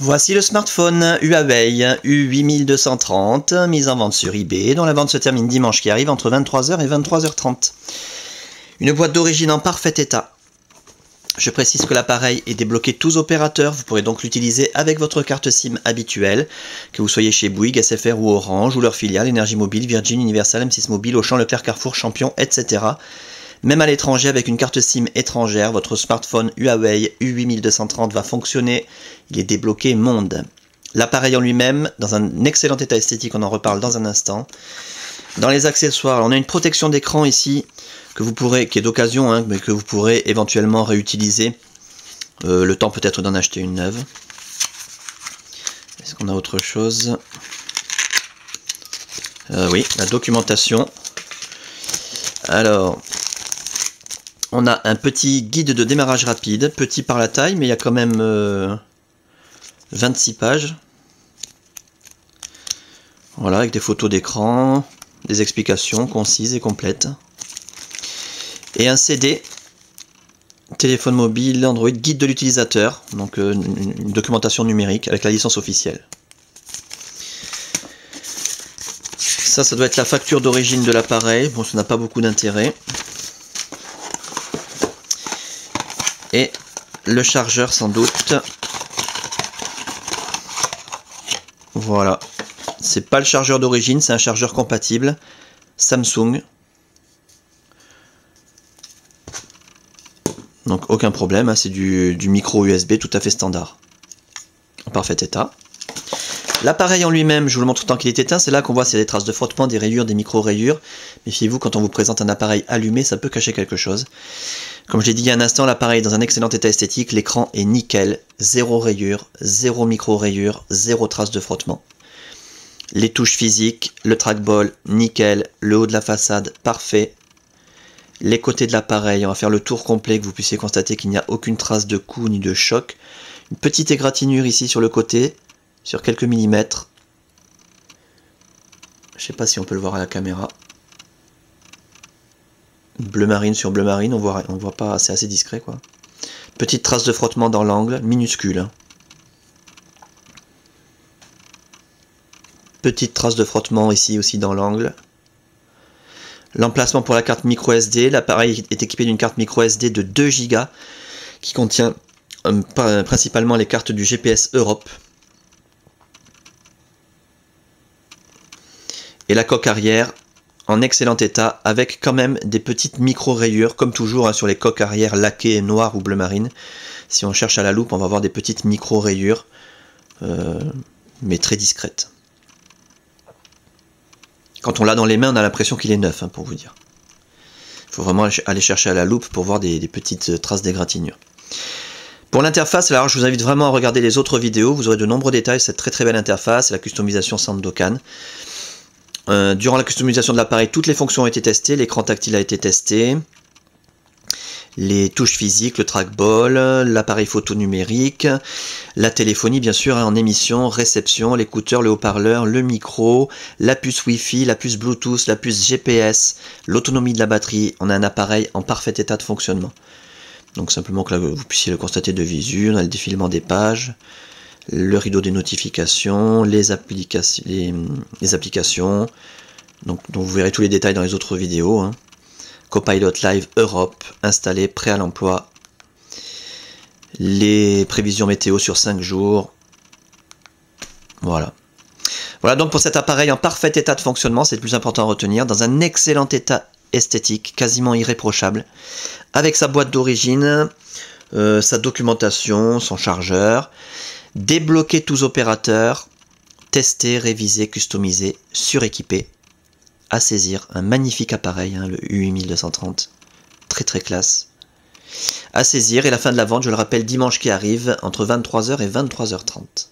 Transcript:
Voici le smartphone Huawei U8230, mis en vente sur eBay, dont la vente se termine dimanche qui arrive entre 23h et 23h30. Une boîte d'origine en parfait état. Je précise que l'appareil est débloqué tous opérateurs, vous pourrez donc l'utiliser avec votre carte SIM habituelle, que vous soyez chez Bouygues, SFR ou Orange, ou leur filiale, Énergie Mobile, Virgin, Universal, M6 Mobile, Auchan, Leclerc, Carrefour, Champion, etc. Même à l'étranger, avec une carte SIM étrangère, votre smartphone Huawei U8230 va fonctionner. Il est débloqué monde. L'appareil en lui-même, dans un excellent état esthétique, on en reparle dans un instant. Dans les accessoires, on a une protection d'écran ici, que vous pourrez, qui est d'occasion, mais que vous pourrez éventuellement réutiliser. Le temps peut-être d'en acheter une neuve. Est-ce qu'on a autre chose? Oui, la documentation. Alors, on a un petit guide de démarrage rapide, petit par la taille, mais il y a quand même 26 pages. Voilà, avec des photos d'écran, des explications concises et complètes. Et un CD, téléphone mobile, Android, guide de l'utilisateur, donc une documentation numérique avec la licence officielle. Ça doit être la facture d'origine de l'appareil, bon ça n'a pas beaucoup d'intérêt. Et le chargeur sans doute. Voilà. C'est pas le chargeur d'origine, c'est un chargeur compatible Samsung. Donc aucun problème, hein, c'est du micro USB tout à fait standard. En parfait état. L'appareil en lui-même, je vous le montre tant qu'il est éteint, c'est là qu'on voit s'il y a des traces de frottement, des rayures, des micro-rayures. Méfiez-vous, quand on vous présente un appareil allumé, ça peut cacher quelque chose. Comme je l'ai dit il y a un instant, l'appareil est dans un excellent état esthétique, l'écran est nickel, zéro rayure, zéro micro-rayure, zéro trace de frottement. Les touches physiques, le trackball, nickel, le haut de la façade, parfait. Les côtés de l'appareil, on va faire le tour complet, que vous puissiez constater qu'il n'y a aucune trace de coup ni de choc. Une petite égratignure ici sur le côté, sur quelques millimètres. Je ne sais pas si on peut le voir à la caméra. Bleu marine sur bleu marine, on voit pas, c'est assez discret quoi. Petite trace de frottement dans l'angle, minuscule. Petite trace de frottement ici aussi dans l'angle. L'emplacement pour la carte micro SD, l'appareil est équipé d'une carte micro SD de 2 Go qui contient principalement les cartes du GPS Europe. Et la coque arrière en excellent état avec quand même des petites micro rayures comme toujours hein, sur les coques arrière laquées noires ou bleu marine. Si on cherche à la loupe on va voir des petites micro rayures mais très discrètes. Quand on l'a dans les mains on a l'impression qu'il est neuf hein, pour vous dire. Il faut vraiment aller chercher à la loupe pour voir des petites traces d'égratignure. Pour l'interface, alors je vous invite vraiment à regarder les autres vidéos, vous aurez de nombreux détails, cette très belle interface et la customisation Sandokan. Durant la customisation de l'appareil, toutes les fonctions ont été testées, l'écran tactile a été testé, les touches physiques, le trackball, l'appareil photo numérique, la téléphonie bien sûr hein, en émission, réception, l'écouteur, le haut-parleur, le micro, la puce Wi-Fi, la puce Bluetooth, la puce GPS, l'autonomie de la batterie. On a un appareil en parfait état de fonctionnement. Donc simplement que là, vous puissiez le constater de visu, on a le défilement des pages, le rideau des notifications, les applications donc vous verrez tous les détails dans les autres vidéos. Hein. Copilot Live Europe, installé, prêt à l'emploi. Les prévisions météo sur 5 jours. Voilà. Voilà donc pour cet appareil en parfait état de fonctionnement, c'est le plus important à retenir, dans un excellent état esthétique, quasiment irréprochable, avec sa boîte d'origine, sa documentation, son chargeur, débloquer tous opérateurs, tester, réviser, customiser, suréquiper, à saisir, un magnifique appareil, hein, le U8230, très classe, à saisir, et la fin de la vente, je le rappelle, dimanche qui arrive, entre 23h et 23h30.